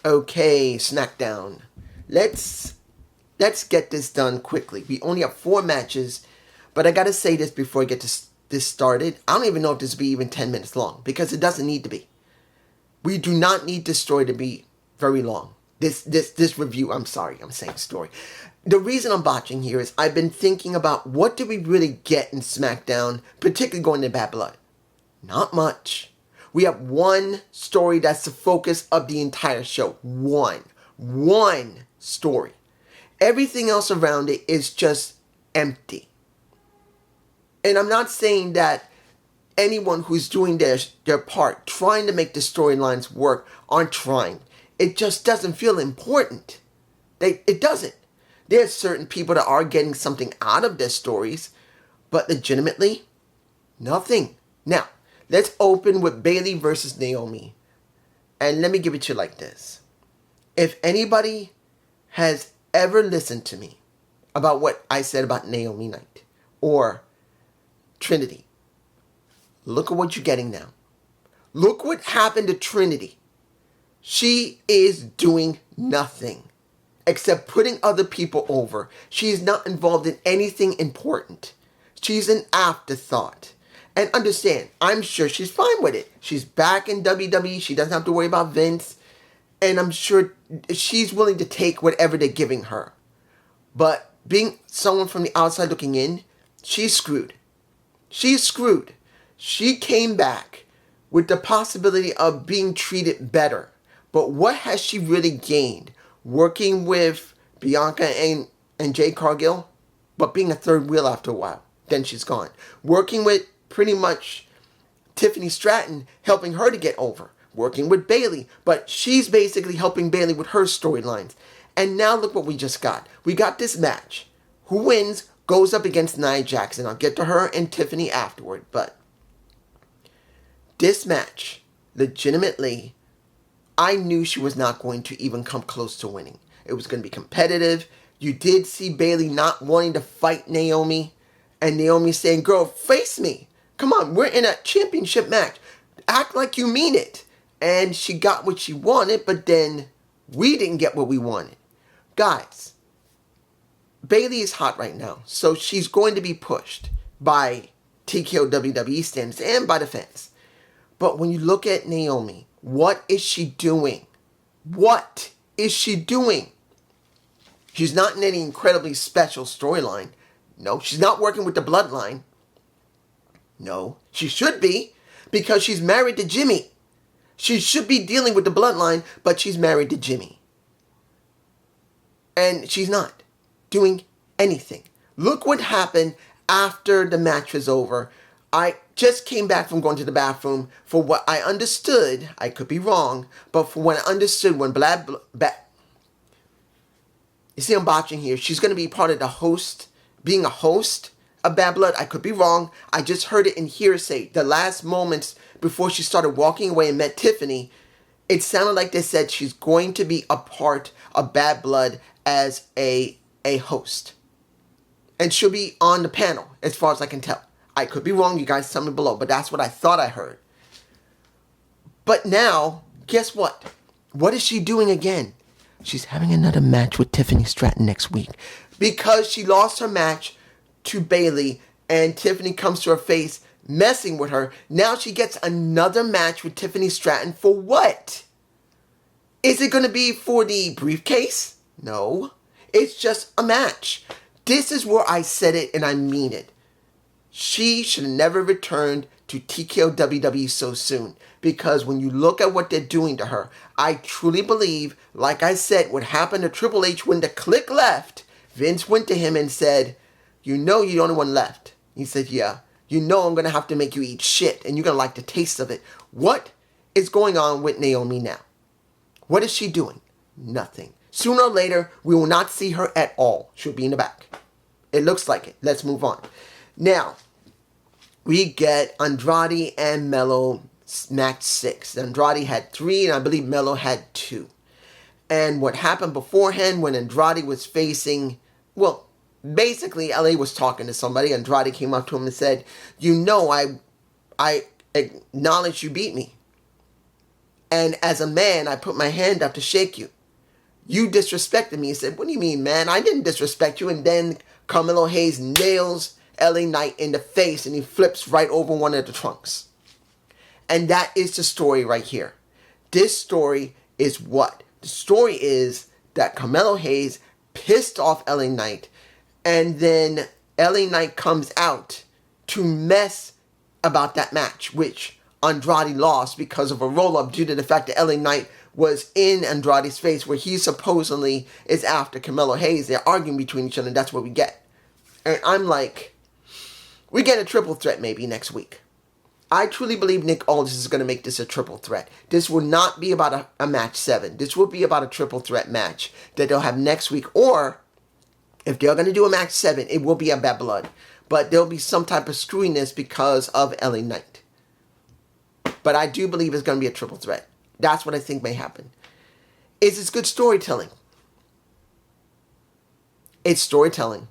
Okay, Smackdown. Let's get this done quickly. We only have 4 matches, but I gotta say this before I get this started. I don't even know if this will be even 10 minutes long, because it doesn't need to be. We do not need this story to be very long. This review, I'm saying story. The reason I'm botching here is I've been thinking about what did we really get in Smackdown, particularly going to Bad Blood. Not much. We have one story that's the focus of the entire show. One story. Everything else around it is just empty. And I'm not saying that anyone who's doing their part, trying to make the storylines work, aren't trying. It just doesn't feel important. It doesn't. There's certain people that are getting something out of their stories, but legitimately, nothing. Now, let's open with Bayley versus Naomi. And let me give it to you like this. If anybody has ever listened to me about what I said about Naomi Knight or Trinity, look at what you're getting now. Look what happened to Trinity. She is doing nothing except putting other people over. She is not involved in anything important. She's an afterthought. And understand, I'm sure she's fine with it. She's back in WWE. She doesn't have to worry about Vince. And I'm sure she's willing to take whatever they're giving her. But being someone from the outside looking in, she's screwed. She's screwed. She came back with the possibility of being treated better. But what has she really gained? Working with Bianca and Jade Cargill, but being a third wheel after a while. Then she's gone. Working with pretty much Tiffany Stratton, helping her to get over. Working with Bayley, but she's basically helping Bayley with her storylines. And now look what we just got. We got this match. Who wins goes up against Nia Jackson. I'll get to her and Tiffany afterward, but this match, legitimately, I knew she was not going to even come close to winning. It was going to be competitive. You did see Bayley not wanting to fight Naomi, and Naomi saying, girl, face me. Come on, we're in a championship match. Act like you mean it. And she got what she wanted, but then we didn't get what we wanted. Guys, Bayley is hot right now, so she's going to be pushed by TKO WWE standards and by the fans. But when you look at Naomi, what is she doing? What is she doing? She's not in any incredibly special storyline. No, she's not working with the bloodline. No, she should be, because she's married to Jimmy. She should be dealing with the bloodline, but she's married to Jimmy. And she's not doing anything. Look what happened after the match was over. I just came back from going to the bathroom. For what I understood, I could be wrong, but for what I understood, when you see I'm botching here, she's going to be part of the host, being a host of Bad Blood. I could be wrong. I just heard it in hearsay. The last moments before she started walking away and met Tiffany, it sounded like they said she's going to be a part of Bad Blood as a host. And she'll be on the panel, as far as I can tell. I could be wrong, you guys tell me below, but that's what I thought I heard. But now, guess what? What is she doing again? She's having another match with Tiffany Stratton next week. Because she lost her match to Bayley, and Tiffany comes to her face messing with her. Now she gets another match with Tiffany Stratton for what? Is it going to be for the briefcase? No. It's just a match. This is where I said it and I mean it. She should have never returned to TKO WWE so soon. Because when you look at what they're doing to her, I truly believe, like I said, what happened to Triple H when the Clique left, Vince went to him and said, you know you're the only one left. He said, yeah. You know I'm going to have to make you eat shit, and you're going to like the taste of it. What is going on with Naomi now? What is she doing? Nothing. Sooner or later, we will not see her at all. She'll be in the back. It looks like it. Let's move on. Now, we get Andrade and Melo match 6. Andrade had 3, and I believe Melo had 2. And what happened beforehand when Andrade was facing, well, basically LA was talking to somebody. Andrade came up to him and said, you know, I acknowledge you beat me. And as a man, I put my hand up to shake you. You disrespected me and said, what do you mean, man? I didn't disrespect you. And then Carmelo Hayes nails LA Knight in the face and he flips right over one of the trunks. And that is the story right here. This story is what? The story is that Carmelo Hayes pissed off LA Knight, and then LA Knight comes out to mess about that match, which Andrade lost because of a roll-up due to the fact that LA Knight was in Andrade's face where he supposedly is after Carmelo Hayes. They're arguing between each other, and that's what we get. And I'm like, we get a triple threat maybe next week. I truly believe Nick Aldis is going to make this a triple threat. This will not be about a match 7. This will be about a triple threat match that they'll have next week. Or, if they're going to do a match 7, it will be a Bad Blood. But there'll be some type of screwiness because of LA Knight. But I do believe it's going to be a triple threat. That's what I think may happen. Is this good storytelling? It's storytelling.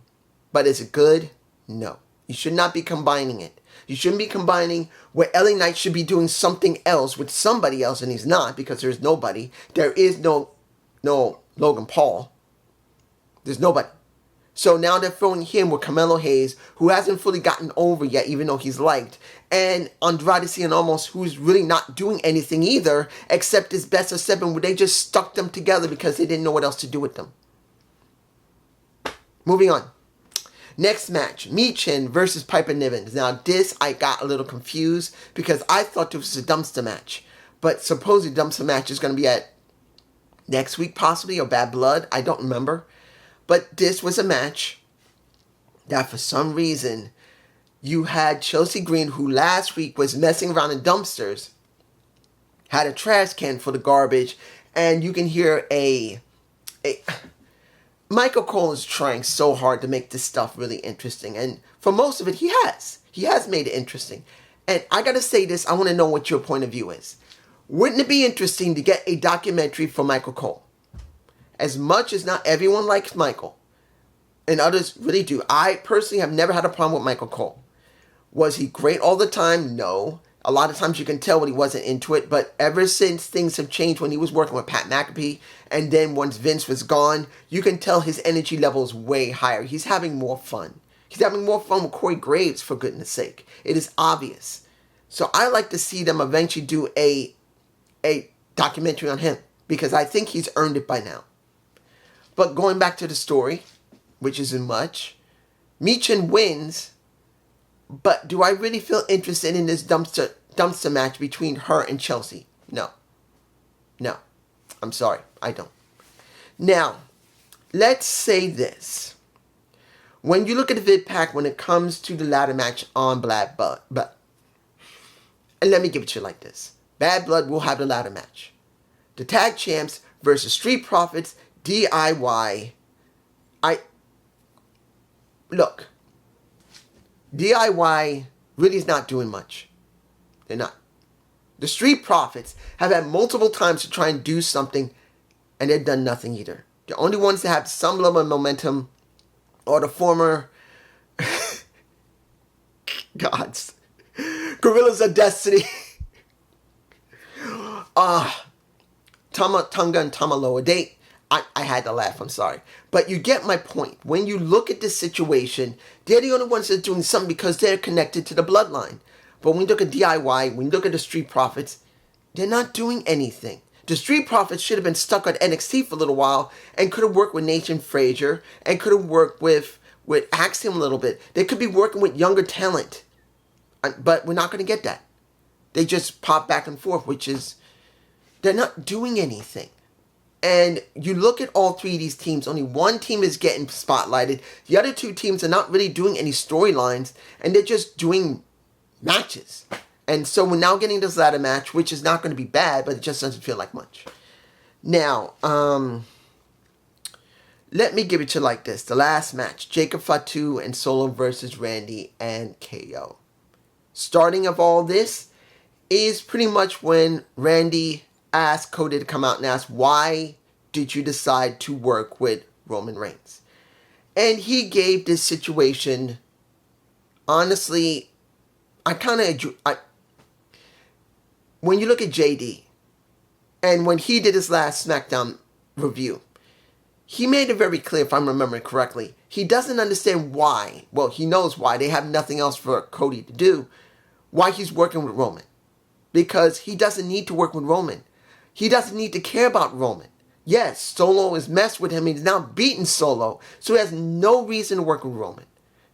But is it good? No. You should not be combining it. You shouldn't be combining where LA Knight should be doing something else with somebody else, and he's not, because there's nobody. There is no Logan Paul. There's nobody. So now they're throwing him with Carmelo Hayes, who hasn't fully gotten over yet, even though he's liked. And Andrade Cien Almos, who's really not doing anything either, except this best of 7, where they just stuck them together because they didn't know what else to do with them. Moving on. Next match, Michin versus Piper Niven. Now this, I got a little confused because I thought this was a dumpster match. But supposedly dumpster match is going to be at next week possibly, or Bad Blood. I don't remember. But this was a match that for some reason you had Chelsea Green, who last week was messing around in dumpsters, had a trash can for the garbage, and you can hear Michael Cole is trying so hard to make this stuff really interesting. And for most of it, he has. He has made it interesting. And I got to say this, I want to know what your point of view is. Wouldn't it be interesting to get a documentary for Michael Cole? As much as not everyone likes Michael, and others really do. I personally have never had a problem with Michael Cole. Was he great all the time? No. A lot of times you can tell when he wasn't into it, but ever since things have changed, when he was working with Pat McAfee, and then once Vince was gone, you can tell his energy level is way higher. He's having more fun. He's having more fun with Corey Graves, for goodness sake. It is obvious. So I like to see them eventually do a documentary on him, because I think he's earned it by now. But going back to the story, which isn't much, Michin wins. But do I really feel interested in this dumpster match between her and Chelsea? No. No. I'm sorry. I don't. Now, let's say this. When you look at the vid pack, when it comes to the ladder match on Bad Blood, and let me give it to you like this. Bad Blood will have the ladder match. The tag champs versus Street Profits, DIY. Look. DIY really is not doing much. They're not. The Street Profits have had multiple times to try and do something, and they've done nothing either. The only ones that have some level of momentum are the former gods. Gorillas of Destiny. Tonga and Tamaloa. I had to laugh, I'm sorry. But you get my point. When you look at this situation, they're the only ones that are doing something because they're connected to the bloodline. But when you look at DIY, when you look at the Street Profits, they're not doing anything. The Street Profits should have been stuck on NXT for a little while and could have worked with Nathan Frazier and could have worked with Axiom a little bit. They could be working with younger talent. But we're not going to get that. They just pop back and forth, which is, they're not doing anything. And you look at all three of these teams, only one team is getting spotlighted. The other two teams are not really doing any storylines, and they're just doing matches. And so we're now getting this ladder match, which is not going to be bad, but it just doesn't feel like much. Now, let me give it to you like this. The last match, Jacob Fatu and Solo versus Randy and KO. Starting of all this is pretty much when Randy asked Cody to come out and ask, why did you decide to work with Roman Reigns? And he gave this situation, honestly, when you look at JD, And when he did his last SmackDown review, he made it very clear, if I'm remembering correctly, he doesn't understand why. Well, he knows why. They have nothing else for Cody to do. Why he's working with Roman. Because he doesn't need to work with Roman. He doesn't need to care about Roman. Yes, Solo has messed with him. He's now beaten Solo. So he has no reason to work with Roman.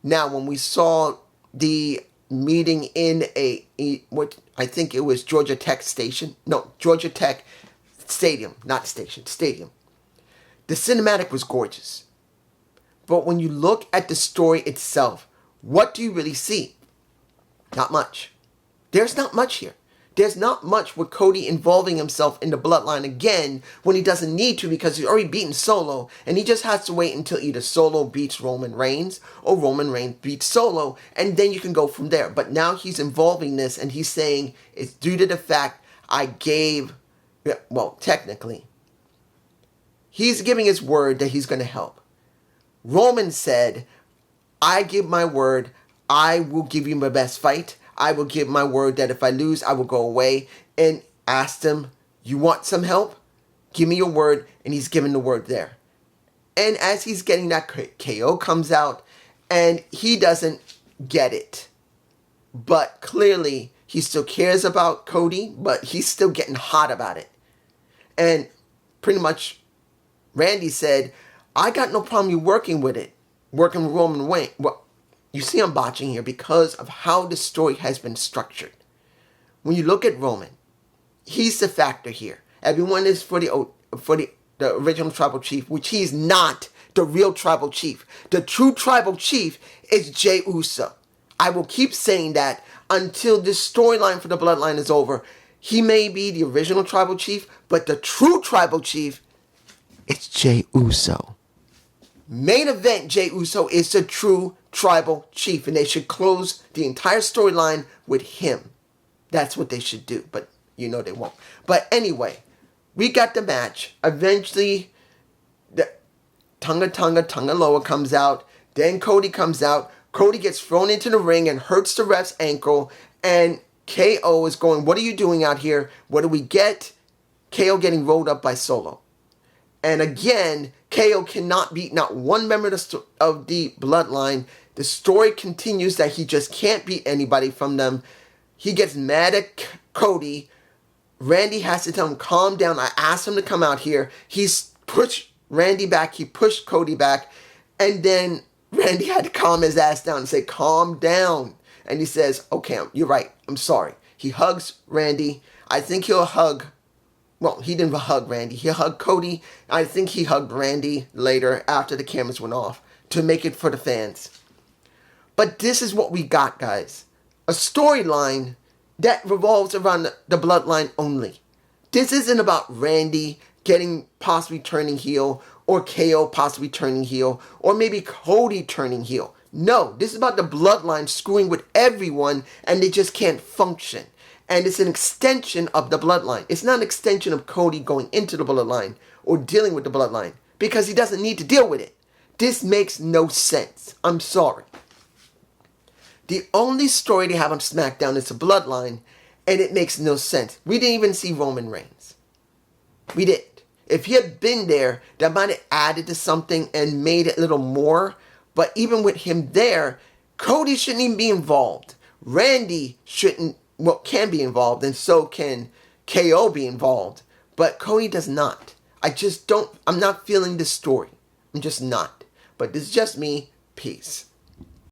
Now, when we saw the meeting in what I think it was Georgia Tech Station. No, Georgia Tech Stadium. Not station, stadium. The cinematic was gorgeous. But when you look at the story itself, what do you really see? Not much. There's not much here. There's not much with Cody involving himself in the bloodline again when he doesn't need to because he's already beaten Solo and he just has to wait until either Solo beats Roman Reigns or Roman Reigns beats Solo and then you can go from there. But now he's involving this and he's saying it's due to the fact I gave, well, technically, he's giving his word that he's going to help. Roman said, I give my word, I will give you my best fight. I will give my word that if I lose, I will go away. And asked him, you want some help? Give me your word. And he's given the word there. And as he's getting that, KO comes out and he doesn't get it. But clearly, he still cares about Cody, but he's still getting hot about it. And pretty much, Randy said, I got no problem you working with Roman Reigns. Well, you see I'm botching here because of how the story has been structured. When you look at Roman, he's the factor here. Everyone is for the original tribal chief, which he's not the real tribal chief. The true tribal chief is Jey Uso. I will keep saying that until this storyline for the bloodline is over. He may be the original tribal chief, but the true tribal chief is Jey Uso. Main event, Jey Uso is the true tribal chief, and they should close the entire storyline with him. That's what they should do, but you know they won't. But anyway, we got the match. Eventually, the Tonga Loa comes out. Then Cody comes out. Cody gets thrown into the ring and hurts the ref's ankle. And KO is going, what are you doing out here? What do we get? KO getting rolled up by Solo. And again, KO cannot beat not one member of the bloodline. The story continues that he just can't beat anybody from them. He gets mad at Cody. Randy has to tell him, calm down. I asked him to come out here. He's pushed Randy back. He pushed Cody back. And then Randy had to calm his ass down and say, calm down. And he says, okay, you're right. I'm sorry. He hugs Randy. I think he'll hug... Well, he didn't hug Randy. He hugged Cody. I think he hugged Randy later after the cameras went off to make it for the fans. But this is what we got, guys. A storyline that revolves around the bloodline only. This isn't about Randy possibly turning heel or KO possibly turning heel or maybe Cody turning heel. No, this is about the bloodline screwing with everyone and they just can't function. And it's an extension of the bloodline. It's not an extension of Cody going into the bloodline or dealing with the bloodline because he doesn't need to deal with it. This makes no sense. I'm sorry. The only story they have on SmackDown is the bloodline, and it makes no sense. We didn't even see Roman Reigns. We didn't. If he had been there, that might have added to something and made it a little more. But even with him there, Cody shouldn't even be involved. Randy can be involved, and so can KO be involved. But Cody does not. I'm not feeling this story. I'm just not. But this is just me. Peace.